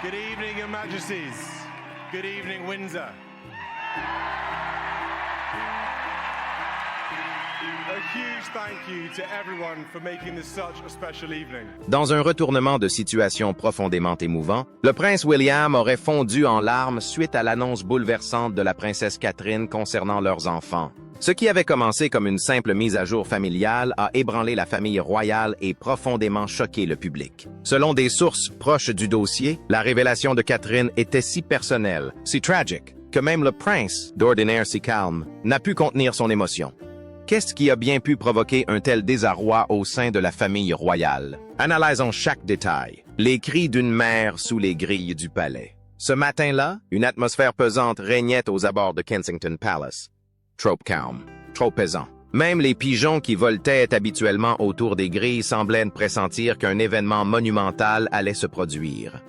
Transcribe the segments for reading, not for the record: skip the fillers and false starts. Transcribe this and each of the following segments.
Good evening, Your Majesties. Good evening, Windsor. A huge thank you to everyone for making this such a special evening. Dans un retournement de situation profondément émouvant, le prince William aurait fondu en larmes suite à l'annonce bouleversante de la princesse Catherine concernant leurs enfants. Ce qui avait commencé comme une simple mise à jour familiale a ébranlé la famille royale et profondément choqué le public. Selon des sources proches du dossier, la révélation de Catherine était si personnelle, si tragique, que même le prince, d'ordinaire si calme, n'a pu contenir son émotion. Qu'est-ce qui a bien pu provoquer un tel désarroi au sein de la famille royale? Analysons chaque détail. Les cris d'une mère sous les grilles du palais. Ce matin-là, une atmosphère pesante régnait aux abords de Kensington Palace. Trop calme, trop pesant. Même les pigeons qui voletaient habituellement autour des grilles semblaient pressentir qu'un événement monumental allait se produire.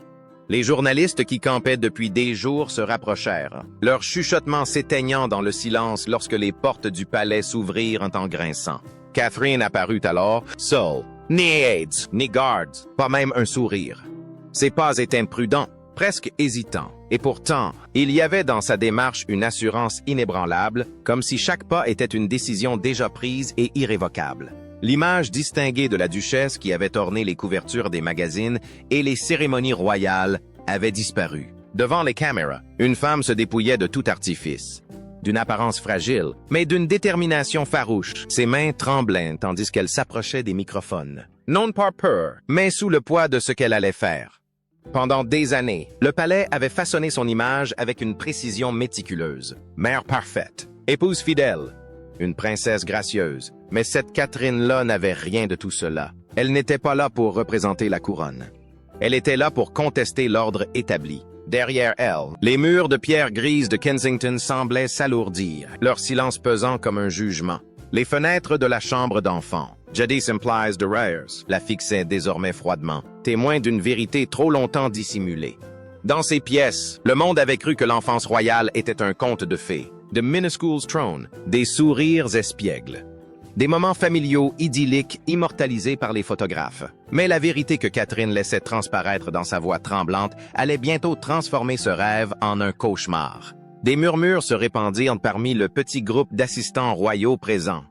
Les journalistes qui campaient depuis des jours se rapprochèrent, leur chuchotement s'éteignant dans le silence lorsque les portes du palais s'ouvrirent en grinçant. Catherine apparut alors, seule, ni aides, ni guards, pas même un sourire. Ses pas étaient imprudents, presque hésitants, et pourtant, il y avait dans sa démarche une assurance inébranlable, comme si chaque pas était une décision déjà prise et irrévocable. L'image distinguée de la duchesse qui avait orné les couvertures des magazines et les cérémonies royales avait disparu. Devant les caméras, une femme se dépouillait de tout artifice. D'une apparence fragile, mais d'une détermination farouche, ses mains tremblaient tandis qu'elle s'approchait des microphones. Non par peur, mais sous le poids de ce qu'elle allait faire. Pendant des années, le palais avait façonné son image avec une précision méticuleuse. Mère parfaite, épouse fidèle, une princesse gracieuse. Mais cette Catherine-là n'avait rien de tout cela. Elle n'était pas là pour représenter la couronne. Elle était là pour contester l'ordre établi. Derrière elle, les murs de pierre grise de Kensington semblaient s'alourdir, leur silence pesant comme un jugement. Les fenêtres de la chambre d'enfant, jadis implies de Reyers, la fixaient désormais froidement, témoin d'une vérité trop longtemps dissimulée. Dans ces pièces, le monde avait cru que l'enfance royale était un conte de fées. The Minuscule's Throne, des sourires espiègles. Des moments familiaux idylliques immortalisés par les photographes. Mais la vérité que Catherine laissait transparaître dans sa voix tremblante allait bientôt transformer ce rêve en un cauchemar. Des murmures se répandirent parmi le petit groupe d'assistants royaux présents.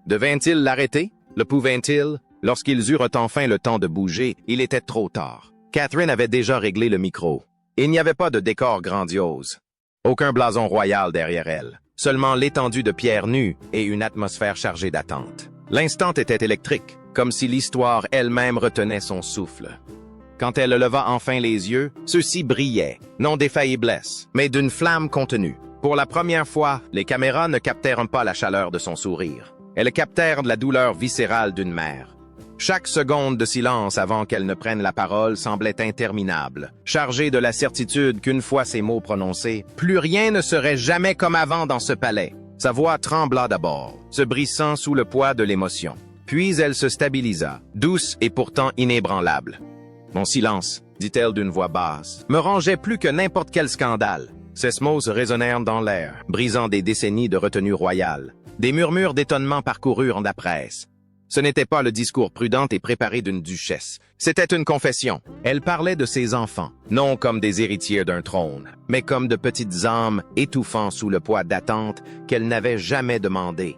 Devait-il l'arrêter? Le pouvait-il? Lorsqu'ils eurent enfin le temps de bouger, il était trop tard. Catherine avait déjà réglé le micro. Il n'y avait pas de décor grandiose. Aucun blason royal derrière elle. Seulement l'étendue de pierre nue et une atmosphère chargée d'attente. L'instant était électrique, comme si l'histoire elle-même retenait son souffle. Quand elle leva enfin les yeux, ceux-ci brillaient, non des faiblesses, mais d'une flamme contenue. Pour la première fois, les caméras ne captèrent pas la chaleur de son sourire. Elles captèrent la douleur viscérale d'une mère. Chaque seconde de silence avant qu'elle ne prenne la parole semblait interminable, chargée de la certitude qu'une fois ces mots prononcés, plus rien ne serait jamais comme avant dans ce palais. Sa voix trembla d'abord, se brissant sous le poids de l'émotion. Puis elle se stabilisa, douce et pourtant inébranlable. « Mon silence, dit-elle d'une voix basse, me rangeait plus que n'importe quel scandale. » Ces mots résonnèrent dans l'air, brisant des décennies de retenue royale. Des murmures d'étonnement parcoururent la presse. Ce n'était pas le discours prudent et préparé d'une duchesse. C'était une confession. Elle parlait de ses enfants, non comme des héritiers d'un trône, mais comme de petites âmes étouffant sous le poids d'attentes qu'elle n'avait jamais demandées.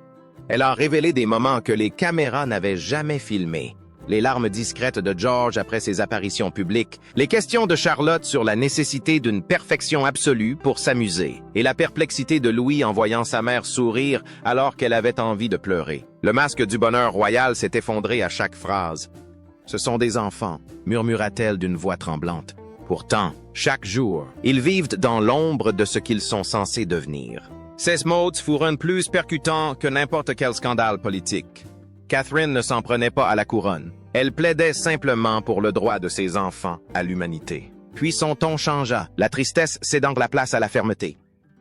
Elle a révélé des moments que les caméras n'avaient jamais filmés. Les larmes discrètes de George après ses apparitions publiques, les questions de Charlotte sur la nécessité d'une perfection absolue pour s'amuser, et la perplexité de Louis en voyant sa mère sourire alors qu'elle avait envie de pleurer. Le masque du bonheur royal s'est effondré à chaque phrase. « Ce sont des enfants », murmura-t-elle d'une voix tremblante. Pourtant, chaque jour, ils vivent dans l'ombre de ce qu'ils sont censés devenir. Ces mots furent plus percutants que n'importe quel scandale politique. Catherine ne s'en prenait pas à la couronne. Elle plaidait simplement pour le droit de ses enfants à l'humanité. Puis son ton changea, la tristesse cédant la place à la fermeté.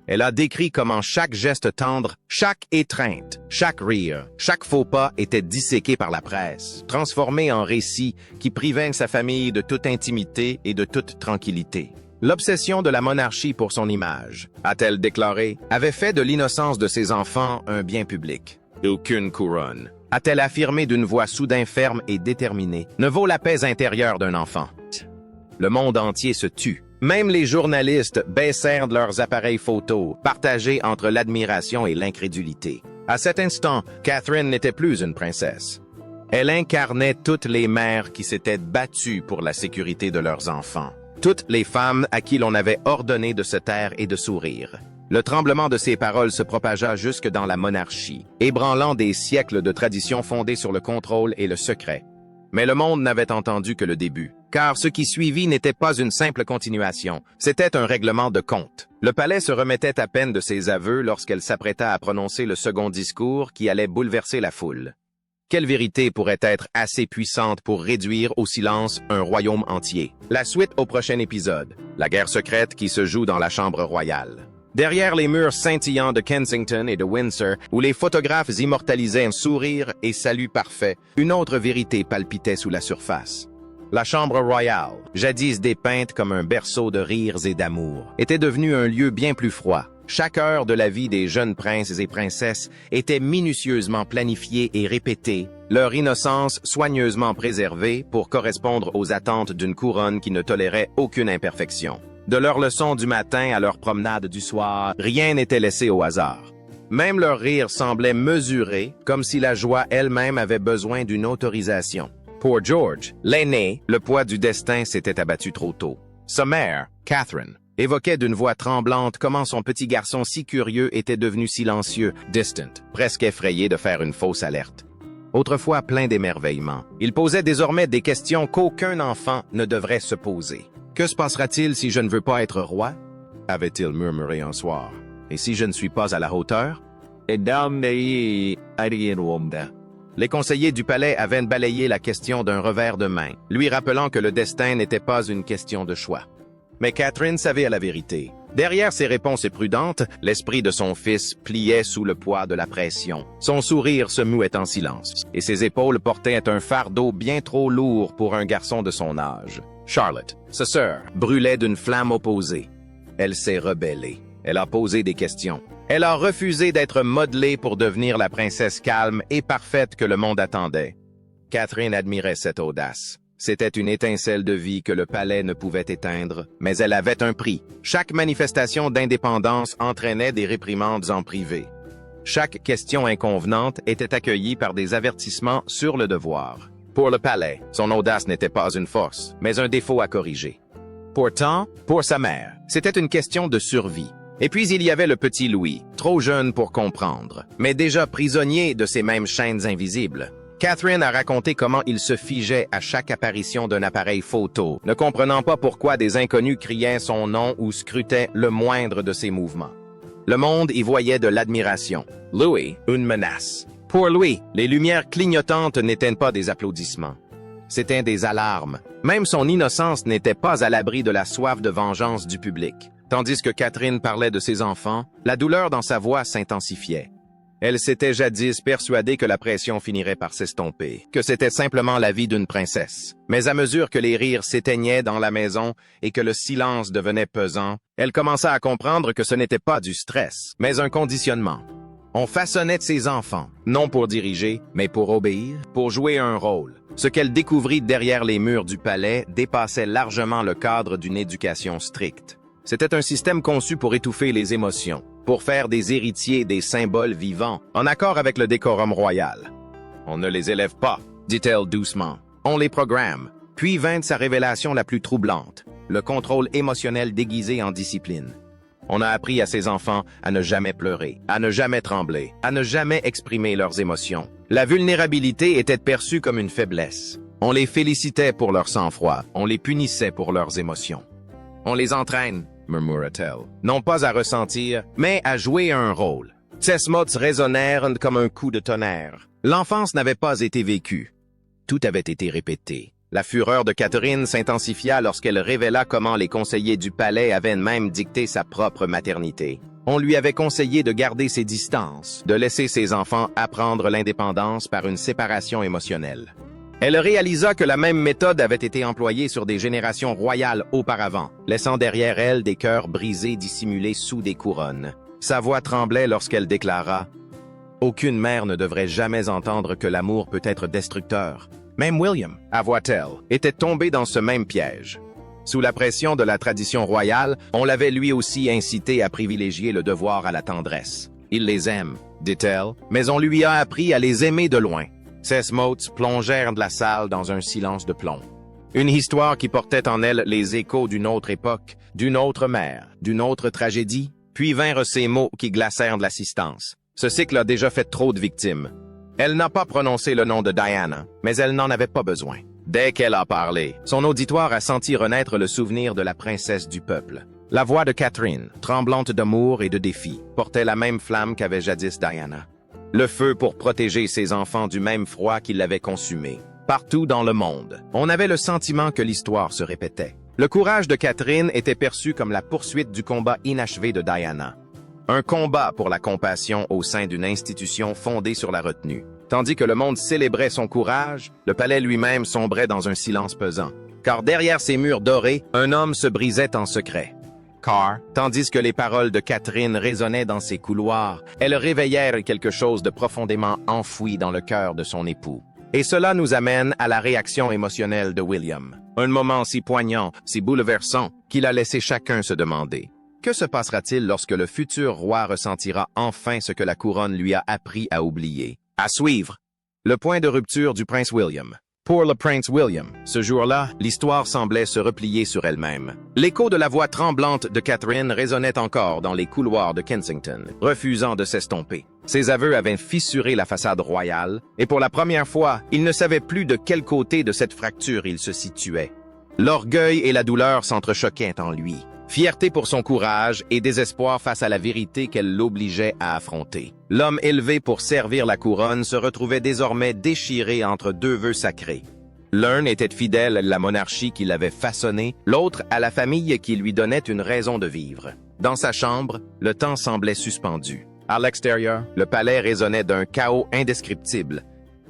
Elle a décrit comment chaque geste tendre, chaque étreinte, chaque rire, chaque faux pas était disséqué par la presse, transformé en récit qui privait sa famille de toute intimité et de toute tranquillité. L'obsession de la monarchie pour son image, a-t-elle déclaré, avait fait de l'innocence de ses enfants un bien public. Aucune couronne, a-t-elle affirmé d'une voix soudain ferme et déterminée, ne vaut la paix intérieure d'un enfant. Le monde entier se tut. Même les journalistes baissèrent leurs appareils photos, partagés entre l'admiration et l'incrédulité. À cet instant, Catherine n'était plus une princesse. Elle incarnait toutes les mères qui s'étaient battues pour la sécurité de leurs enfants. Toutes les femmes à qui l'on avait ordonné de se taire et de sourire. Le tremblement de ces paroles se propagea jusque dans la monarchie, ébranlant des siècles de traditions fondées sur le contrôle et le secret. Mais le monde n'avait entendu que le début, car ce qui suivit n'était pas une simple continuation, c'était un règlement de compte. Le palais se remettait à peine de ses aveux lorsqu'elle s'apprêta à prononcer le second discours qui allait bouleverser la foule. Quelle vérité pourrait être assez puissante pour réduire au silence un royaume entier? La suite au prochain épisode, la guerre secrète qui se joue dans la chambre royale. Derrière les murs scintillants de Kensington et de Windsor, où les photographes immortalisaient un sourire et salut parfait, une autre vérité palpitait sous la surface. La chambre royale, jadis dépeinte comme un berceau de rires et d'amour, était devenue un lieu bien plus froid. Chaque heure de la vie des jeunes princes et princesses était minutieusement planifiée et répétée, leur innocence soigneusement préservée pour correspondre aux attentes d'une couronne qui ne tolérait aucune imperfection. De leurs leçons du matin à leur promenade du soir, rien n'était laissé au hasard. Même leur rire semblait mesuré, comme si la joie elle-même avait besoin d'une autorisation. Pour George, l'aîné, le poids du destin s'était abattu trop tôt. Sa mère, Catherine, évoquait d'une voix tremblante comment son petit garçon si curieux était devenu silencieux, distant, presque effrayé de faire une fausse alerte. Autrefois plein d'émerveillement, il posait désormais des questions qu'aucun enfant ne devrait se poser. « Que se passera-t-il si je ne veux pas être roi ?» avait-il murmuré un soir. « Et si je ne suis pas à la hauteur ?» Les conseillers du palais avaient balayé la question d'un revers de main, lui rappelant que le destin n'était pas une question de choix. Mais Catherine savait la vérité. Derrière ses réponses prudentes, l'esprit de son fils pliait sous le poids de la pression. Son sourire se mouait en silence, et ses épaules portaient un fardeau bien trop lourd pour un garçon de son âge. Charlotte, sa sœur, brûlait d'une flamme opposée. Elle s'est rebellée. Elle a posé des questions. Elle a refusé d'être modelée pour devenir la princesse calme et parfaite que le monde attendait. Catherine admirait cette audace. C'était une étincelle de vie que le palais ne pouvait éteindre, mais elle avait un prix. Chaque manifestation d'indépendance entraînait des réprimandes en privé. Chaque question inconvenante était accueillie par des avertissements sur le devoir. Pour le palais, son audace n'était pas une force, mais un défaut à corriger. Pourtant, pour sa mère, c'était une question de survie. Et puis il y avait le petit Louis, trop jeune pour comprendre, mais déjà prisonnier de ces mêmes chaînes invisibles. Catherine a raconté comment il se figeait à chaque apparition d'un appareil photo, ne comprenant pas pourquoi des inconnus criaient son nom ou scrutaient le moindre de ses mouvements. Le monde y voyait de l'admiration. Louis, une menace. Pour Louis, les lumières clignotantes n'étaient pas des applaudissements. C'étaient des alarmes. Même son innocence n'était pas à l'abri de la soif de vengeance du public. Tandis que Catherine parlait de ses enfants, la douleur dans sa voix s'intensifiait. Elle s'était jadis persuadée que la pression finirait par s'estomper, que c'était simplement la vie d'une princesse. Mais à mesure que les rires s'éteignaient dans la maison et que le silence devenait pesant, elle commença à comprendre que ce n'était pas du stress, mais un conditionnement. On façonnait ses enfants, non pour diriger, mais pour obéir, pour jouer un rôle. Ce qu'elle découvrit derrière les murs du palais dépassait largement le cadre d'une éducation stricte. C'était un système conçu pour étouffer les émotions, pour faire des héritiers des symboles vivants, en accord avec le décorum royal. On ne les élève pas, dit-elle doucement. On les programme. Puis vint sa révélation la plus troublante, le contrôle émotionnel déguisé en discipline. On a appris à ses enfants à ne jamais pleurer, à ne jamais trembler, à ne jamais exprimer leurs émotions. La vulnérabilité était perçue comme une faiblesse. On les félicitait pour leur sang-froid, on les punissait pour leurs émotions. On les entraîne, murmura-t-elle, non pas à ressentir, mais à jouer un rôle. Ses mots résonnèrent comme un coup de tonnerre. L'enfance n'avait pas été vécue. Tout avait été répété. La fureur de Catherine s'intensifia lorsqu'elle révéla comment les conseillers du palais avaient même dicté sa propre maternité. On lui avait conseillé de garder ses distances, de laisser ses enfants apprendre l'indépendance par une séparation émotionnelle. Elle réalisa que la même méthode avait été employée sur des générations royales auparavant, laissant derrière elle des cœurs brisés dissimulés sous des couronnes. Sa voix tremblait lorsqu'elle déclara Aucune mère ne devrait jamais entendre que l'amour peut être destructeur. Même William, avoua-t-elle, était tombé dans ce même piège. Sous la pression de la tradition royale, on l'avait lui aussi incité à privilégier le devoir à la tendresse. Il les aime, dit-elle, mais on lui a appris à les aimer de loin. Ces mots plongèrent de la salle dans un silence de plomb. Une histoire qui portait en elle les échos d'une autre époque, d'une autre mère, d'une autre tragédie, puis vinrent ces mots qui glacèrent de l'assistance. Ce cycle a déjà fait trop de victimes. Elle n'a pas prononcé le nom de Diana, mais elle n'en avait pas besoin. Dès qu'elle a parlé, son auditoire a senti renaître le souvenir de la princesse du peuple. La voix de Catherine, tremblante d'amour et de défi, portait la même flamme qu'avait jadis Diana. Le feu pour protéger ses enfants du même froid qui l'avait consumé. Partout dans le monde, on avait le sentiment que l'histoire se répétait. Le courage de Catherine était perçu comme la poursuite du combat inachevé de Diana. Un combat pour la compassion au sein d'une institution fondée sur la retenue. Tandis que le monde célébrait son courage, le palais lui-même sombrait dans un silence pesant. Car derrière ces murs dorés, un homme se brisait en secret. Car, tandis que les paroles de Catherine résonnaient dans ses couloirs, elles réveillèrent quelque chose de profondément enfoui dans le cœur de son époux. Et cela nous amène à la réaction émotionnelle de William. Un moment si poignant, si bouleversant, qu'il a laissé chacun se demander. Que se passera-t-il lorsque le futur roi ressentira enfin ce que la couronne lui a appris à oublier? À suivre. Le point de rupture du prince William. Pour le prince William, ce jour-là, l'histoire semblait se replier sur elle-même. L'écho de la voix tremblante de Catherine résonnait encore dans les couloirs de Kensington, refusant de s'estomper. Ses aveux avaient fissuré la façade royale, et pour la première fois, il ne savait plus de quel côté de cette fracture il se situait. L'orgueil et la douleur s'entrechoquaient en lui. Fierté pour son courage et désespoir face à la vérité qu'elle l'obligeait à affronter. L'homme élevé pour servir la couronne se retrouvait désormais déchiré entre deux vœux sacrés. L'un était fidèle à la monarchie qui l'avait façonné, l'autre à la famille qui lui donnait une raison de vivre. Dans sa chambre, le temps semblait suspendu. À l'extérieur, le palais résonnait d'un chaos indescriptible.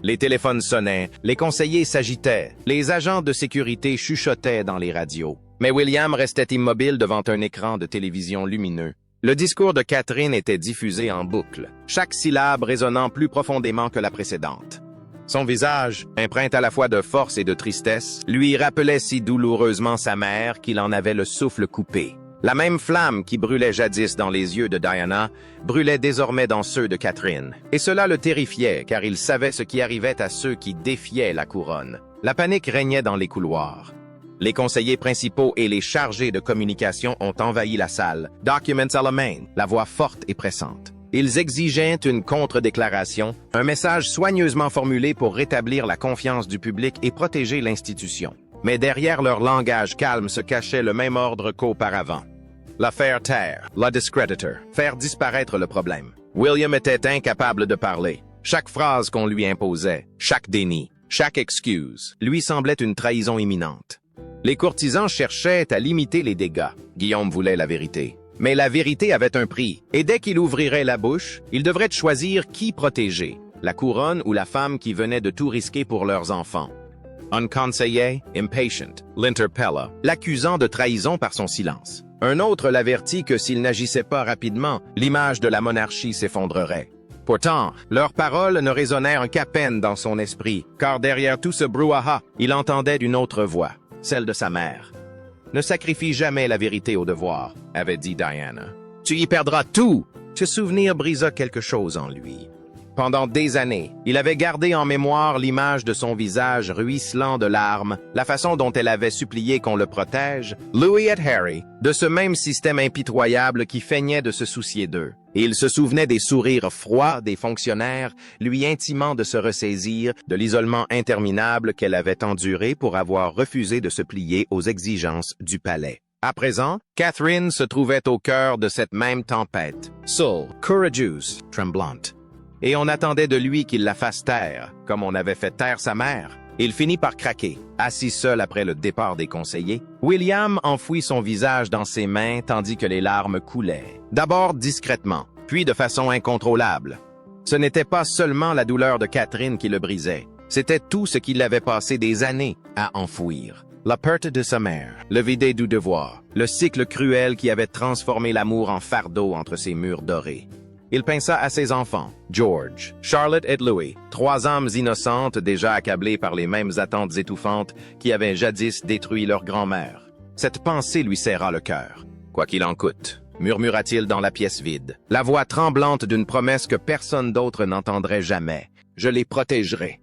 Les téléphones sonnaient, les conseillers s'agitaient, les agents de sécurité chuchotaient dans les radios. Mais William restait immobile devant un écran de télévision lumineux. Le discours de Catherine était diffusé en boucle, chaque syllabe résonnant plus profondément que la précédente. Son visage, empreint à la fois de force et de tristesse, lui rappelait si douloureusement sa mère qu'il en avait le souffle coupé. La même flamme qui brûlait jadis dans les yeux de Diana brûlait désormais dans ceux de Catherine. Et cela le terrifiait, car il savait ce qui arrivait à ceux qui défiaient la couronne. La panique régnait dans les couloirs. Les conseillers principaux et les chargés de communication ont envahi la salle, documents à la main, la voix forte et pressante. Ils exigeaient une contre-déclaration, un message soigneusement formulé pour rétablir la confiance du public et protéger l'institution. Mais derrière leur langage calme se cachait le même ordre qu'auparavant. La faire taire, la discreditor, faire disparaître le problème. William était incapable de parler. Chaque phrase qu'on lui imposait, chaque déni, chaque excuse, lui semblait une trahison imminente. Les courtisans cherchaient à limiter les dégâts. Guillaume voulait la vérité. Mais la vérité avait un prix, et dès qu'il ouvrirait la bouche, il devrait choisir qui protéger, la couronne ou la femme qui venait de tout risquer pour leurs enfants. Un conseiller, impatient, l'interpella, l'accusant de trahison par son silence. Un autre l'avertit que s'il n'agissait pas rapidement, l'image de la monarchie s'effondrerait. Pourtant, leurs paroles ne résonnèrent qu'à peine dans son esprit, car derrière tout ce brouhaha, il entendait une autre voix, celle de sa mère. « Ne sacrifie jamais la vérité au devoir », avait dit Diana. « Tu y perdras tout !» Ce souvenir brisa quelque chose en lui. Pendant des années, il avait gardé en mémoire l'image de son visage ruisselant de larmes, la façon dont elle avait supplié qu'on le protège, Louis et Harry, de ce même système impitoyable qui feignait de se soucier d'eux. Et il se souvenait des sourires froids des fonctionnaires, lui intimant de se ressaisir de l'isolement interminable qu'elle avait enduré pour avoir refusé de se plier aux exigences du palais. À présent, Catherine se trouvait au cœur de cette même tempête, seule, courageuse, tremblante. Et on attendait de lui qu'il la fasse taire, comme on avait fait taire sa mère. Il finit par craquer, assis seul après le départ des conseillers. William enfouit son visage dans ses mains tandis que les larmes coulaient. D'abord discrètement, puis de façon incontrôlable. Ce n'était pas seulement la douleur de Catherine qui le brisait, c'était tout ce qu'il avait passé des années à enfouir. La perte de sa mère, le vider du devoir, le cycle cruel qui avait transformé l'amour en fardeau entre ses murs dorés. Il pensa à ses enfants, George, Charlotte et Louis, 3 âmes innocentes déjà accablées par les mêmes attentes étouffantes qui avaient jadis détruit leur grand-mère. Cette pensée lui serra le cœur. « Quoi qu'il en coûte », murmura-t-il dans la pièce vide, la voix tremblante d'une promesse que personne d'autre n'entendrait jamais. « Je les protégerai. »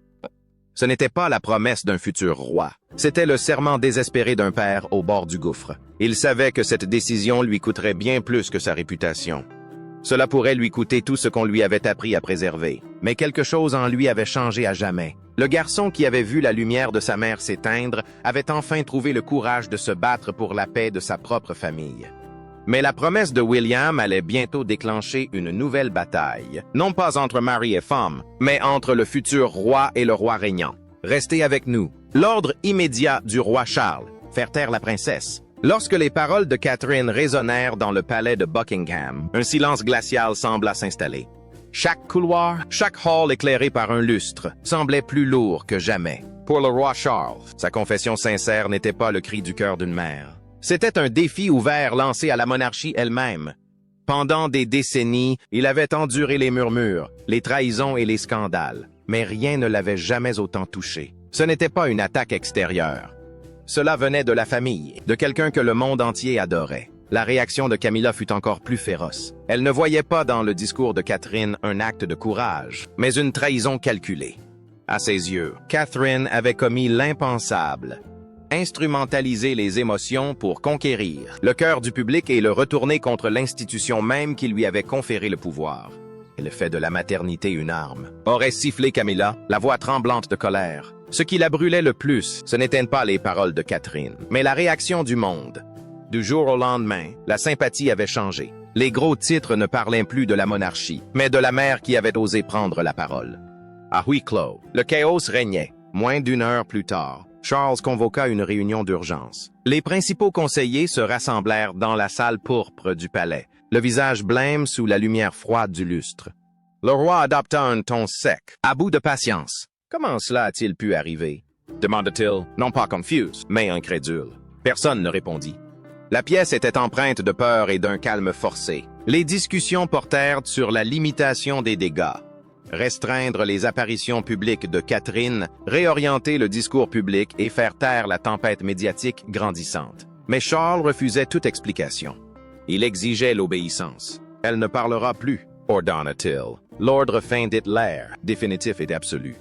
Ce n'était pas la promesse d'un futur roi. C'était le serment désespéré d'un père au bord du gouffre. Il savait que cette décision lui coûterait bien plus que sa réputation. Cela pourrait lui coûter tout ce qu'on lui avait appris à préserver. Mais quelque chose en lui avait changé à jamais. Le garçon qui avait vu la lumière de sa mère s'éteindre avait enfin trouvé le courage de se battre pour la paix de sa propre famille. Mais la promesse de William allait bientôt déclencher une nouvelle bataille, non pas entre mari et femme, mais entre le futur roi et le roi régnant. Restez avec nous. L'ordre immédiat du roi Charles, faire taire la princesse. Lorsque les paroles de Catherine résonnèrent dans le palais de Buckingham, un silence glacial sembla s'installer. Chaque couloir, chaque hall éclairé par un lustre, semblait plus lourd que jamais. Pour le roi Charles, sa confession sincère n'était pas le cri du cœur d'une mère. C'était un défi ouvert lancé à la monarchie elle-même. Pendant des décennies, il avait enduré les murmures, les trahisons et les scandales, mais rien ne l'avait jamais autant touché. Ce n'était pas une attaque extérieure. Cela venait de la famille, de quelqu'un que le monde entier adorait. La réaction de Camilla fut encore plus féroce. Elle ne voyait pas dans le discours de Catherine un acte de courage, mais une trahison calculée. À ses yeux, Catherine avait commis l'impensable. Instrumentaliser les émotions pour conquérir le cœur du public et le retourner contre l'institution même qui lui avait conféré le pouvoir. Elle fait de la maternité une arme. Aurait sifflé Camilla, la voix tremblante de colère. Ce qui la brûlait le plus, ce n'étaient pas les paroles de Catherine, mais la réaction du monde. Du jour au lendemain, la sympathie avait changé. Les gros titres ne parlaient plus de la monarchie, mais de la mère qui avait osé prendre la parole. À huis clos, le chaos régnait. Moins d'une heure plus tard, Charles convoqua une réunion d'urgence. Les principaux conseillers se rassemblèrent dans la salle pourpre du palais, le visage blême sous la lumière froide du lustre. Le roi adopta un ton sec, à bout de patience. « Comment cela a-t-il pu arriver » demanda-t-il, non pas confus, mais incrédule. Personne ne répondit. La pièce était empreinte de peur et d'un calme forcé. Les discussions portèrent sur la limitation des dégâts. Restreindre les apparitions publiques de Catherine, réorienter le discours public et faire taire la tempête médiatique grandissante. Mais Charles refusait toute explication. Il exigeait l'obéissance. « Elle ne parlera plus », ordonna-t-il. L'ordre fin d'Hitler, définitif et absolu.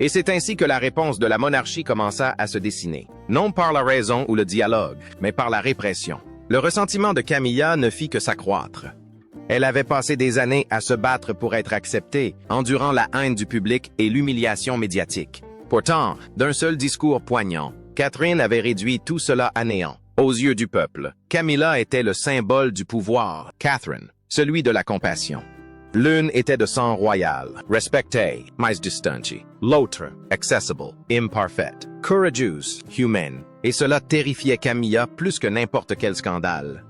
Et c'est ainsi que la réponse de la monarchie commença à se dessiner. Non par la raison ou le dialogue, mais par la répression. Le ressentiment de Camilla ne fit que s'accroître. Elle avait passé des années à se battre pour être acceptée, endurant la haine du public et l'humiliation médiatique. Pourtant, d'un seul discours poignant, Catherine avait réduit tout cela à néant. Aux yeux du peuple, Camilla était le symbole du pouvoir, Catherine, celui de la compassion. L'une était de sang royal, respectée, mais distante. L'autre, accessible, imparfaite, courageuse, humaine. Et cela terrifiait Camilla plus que n'importe quel scandale.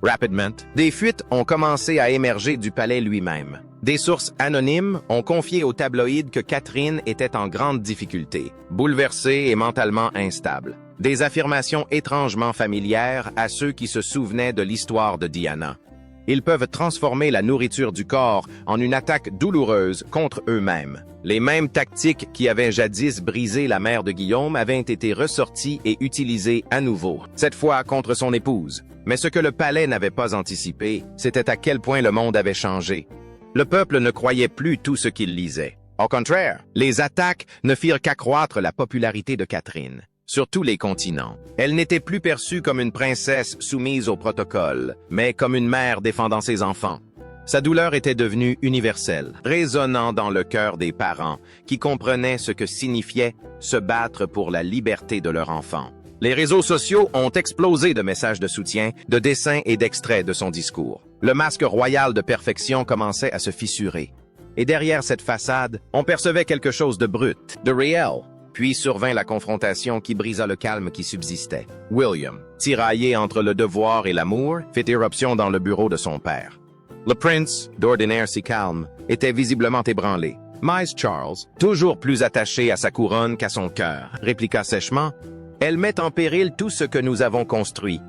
Rapidement, des fuites ont commencé à émerger du palais lui-même. Des sources anonymes ont confié aux tabloïds que Catherine était en grande difficulté, bouleversée et mentalement instable. Des affirmations étrangement familières à ceux qui se souvenaient de l'histoire de Diana. Ils peuvent transformer la nourriture du corps en une attaque douloureuse contre eux-mêmes. Les mêmes tactiques qui avaient jadis brisé la mère de Guillaume avaient été ressorties et utilisées à nouveau, cette fois contre son épouse. Mais ce que le palais n'avait pas anticipé, c'était à quel point le monde avait changé. Le peuple ne croyait plus tout ce qu'il lisait. Au contraire, les attaques ne firent qu'accroître la popularité de Catherine. Sur tous les continents, elle n'était plus perçue comme une princesse soumise au protocole, mais comme une mère défendant ses enfants. Sa douleur était devenue universelle, résonnant dans le cœur des parents, qui comprenaient ce que signifiait se battre pour la liberté de leur enfant. Les réseaux sociaux ont explosé de messages de soutien, de dessins et d'extraits de son discours. Le masque royal de perfection commençait à se fissurer. Et derrière cette façade, on percevait quelque chose de brut, de réel. Puis survint la confrontation qui brisa le calme qui subsistait. William, tiraillé entre le devoir et l'amour, fit éruption dans le bureau de son père. Le prince, d'ordinaire si calme, était visiblement ébranlé. Mais Charles, toujours plus attaché à sa couronne qu'à son cœur, répliqua sèchement « Elle met en péril tout ce que nous avons construit. »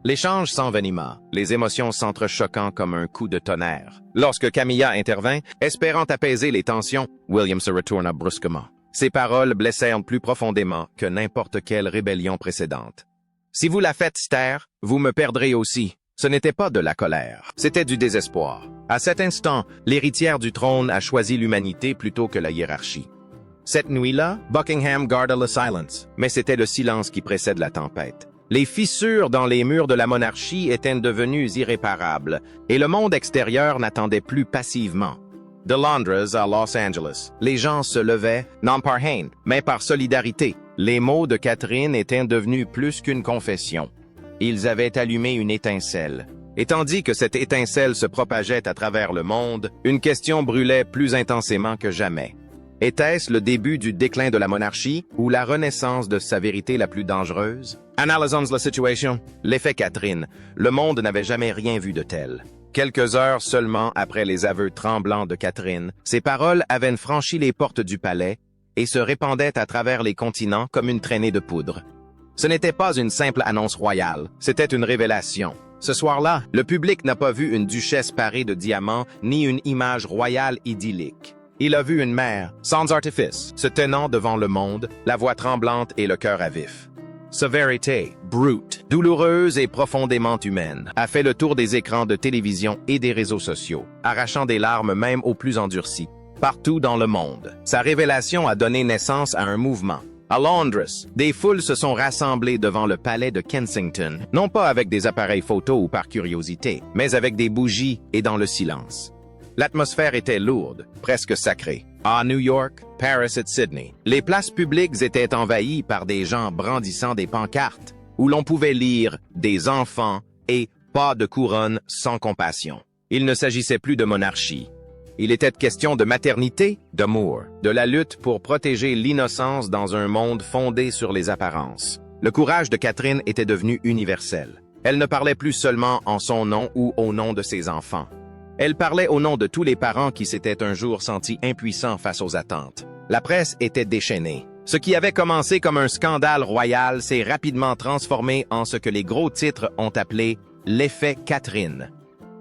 L'échange s'envenima, les émotions s'entrechoquant comme un coup de tonnerre. Lorsque Camilla intervint, espérant apaiser les tensions, William se retourna brusquement. Ses paroles blessèrent plus profondément que n'importe quelle rébellion précédente. « Si vous la faites taire, vous me perdrez aussi. » Ce n'était pas de la colère, c'était du désespoir. À cet instant, l'héritière du trône a choisi l'humanité plutôt que la hiérarchie. Cette nuit-là, Buckingham garda le silence, mais c'était le silence qui précède la tempête. Les fissures dans les murs de la monarchie étaient devenues irréparables, et le monde extérieur n'attendait plus passivement. De Londres à Los Angeles, les gens se levaient, non par haine, mais par solidarité. Les mots de Catherine étaient devenus plus qu'une confession. Ils avaient allumé une étincelle. Et tandis que cette étincelle se propageait à travers le monde, une question brûlait plus intensément que jamais. Était-ce le début du déclin de la monarchie ou la renaissance de sa vérité la plus dangereuse? Analysons la situation. L'effet Catherine. Le monde n'avait jamais rien vu de tel. Quelques heures seulement après les aveux tremblants de Catherine, ses paroles avaient franchi les portes du palais et se répandaient à travers les continents comme une traînée de poudre. Ce n'était pas une simple annonce royale, c'était une révélation. Ce soir-là, le public n'a pas vu une duchesse parée de diamants ni une image royale idyllique. Il a vu une mère, sans artifice, se tenant devant le monde, la voix tremblante et le cœur à vif. Sa vérité, brute, douloureuse et profondément humaine, a fait le tour des écrans de télévision et des réseaux sociaux, arrachant des larmes même aux plus endurcis. Partout dans le monde, sa révélation a donné naissance à un mouvement. À Londres, des foules se sont rassemblées devant le palais de Kensington, non pas avec des appareils photo ou par curiosité, mais avec des bougies et dans le silence. L'atmosphère était lourde, presque sacrée. À New York, Paris et Sydney, les places publiques étaient envahies par des gens brandissant des pancartes, où l'on pouvait lire « des enfants » et « pas de couronne sans compassion ». Il ne s'agissait plus de monarchie. Il était question de maternité, d'amour, de la lutte pour protéger l'innocence dans un monde fondé sur les apparences. Le courage de Catherine était devenu universel. Elle ne parlait plus seulement en son nom ou au nom de ses enfants. Elle parlait au nom de tous les parents qui s'étaient un jour sentis impuissants face aux attentes. La presse était déchaînée. Ce qui avait commencé comme un scandale royal s'est rapidement transformé en ce que les gros titres ont appelé « l'effet Catherine ».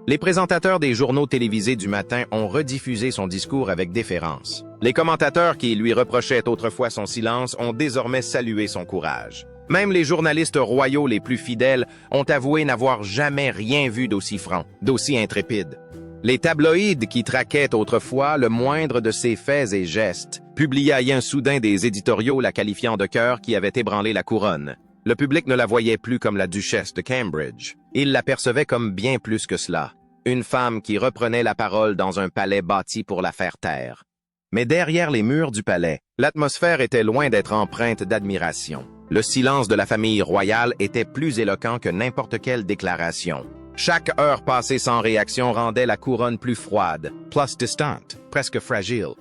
Les présentateurs des journaux télévisés du matin ont rediffusé son discours avec déférence. Les commentateurs qui lui reprochaient autrefois son silence ont désormais salué son courage. Même les journalistes royaux les plus fidèles ont avoué n'avoir jamais rien vu d'aussi franc, d'aussi intrépide. Les tabloïds qui traquaient autrefois le moindre de ses faits et gestes publiaient soudain des éditoriaux la qualifiant de cœur qui avait ébranlé la couronne. Le public ne la voyait plus comme la duchesse de Cambridge. Il la percevait comme bien plus que cela. Une femme qui reprenait la parole dans un palais bâti pour la faire taire. Mais derrière les murs du palais, l'atmosphère était loin d'être empreinte d'admiration. Le silence de la famille royale était plus éloquent que n'importe quelle déclaration. Chaque heure passée sans réaction rendait la couronne plus froide, plus distante, presque fragile.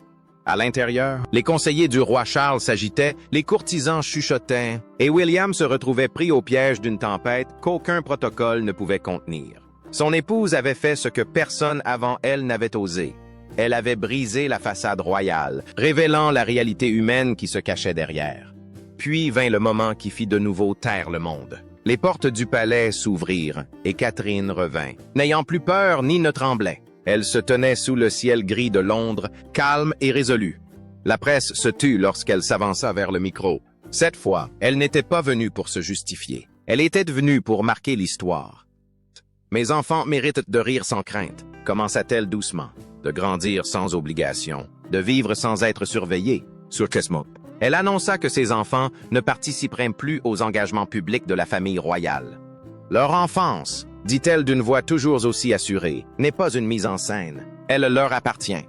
À l'intérieur, les conseillers du roi Charles s'agitaient, les courtisans chuchotaient, et William se retrouvait pris au piège d'une tempête qu'aucun protocole ne pouvait contenir. Son épouse avait fait ce que personne avant elle n'avait osé. Elle avait brisé la façade royale, révélant la réalité humaine qui se cachait derrière. Puis vint le moment qui fit de nouveau taire le monde. Les portes du palais s'ouvrirent, et Catherine revint, n'ayant plus peur ni ne tremblait. Elle se tenait sous le ciel gris de Londres, calme et résolue. La presse se tut lorsqu'elle s'avança vers le micro. Cette fois, elle n'était pas venue pour se justifier. Elle était venue pour marquer l'histoire. « Mes enfants méritent de rire sans crainte », commença-t-elle doucement, « de grandir sans obligation, de vivre sans être surveillés. » Sur Kesmop. Elle annonça que ses enfants ne participeraient plus aux engagements publics de la famille royale. « Leur enfance, dit-elle d'une voix toujours aussi assurée, n'est pas une mise en scène. Elle leur appartient. »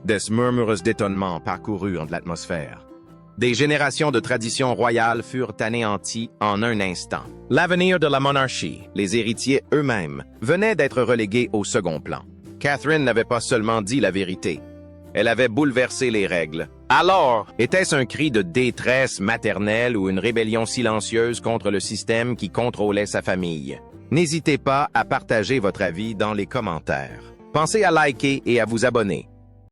Des murmures d'étonnement parcoururent l'atmosphère. Des générations de traditions royales furent anéanties en un instant. L'avenir de la monarchie, les héritiers eux-mêmes, venait d'être relégués au second plan. Catherine n'avait pas seulement dit la vérité. Elle avait bouleversé les règles. Alors, était-ce un cri de détresse maternelle ou une rébellion silencieuse contre le système qui contrôlait sa famille? N'hésitez pas à partager votre avis dans les commentaires. Pensez à liker et à vous abonner.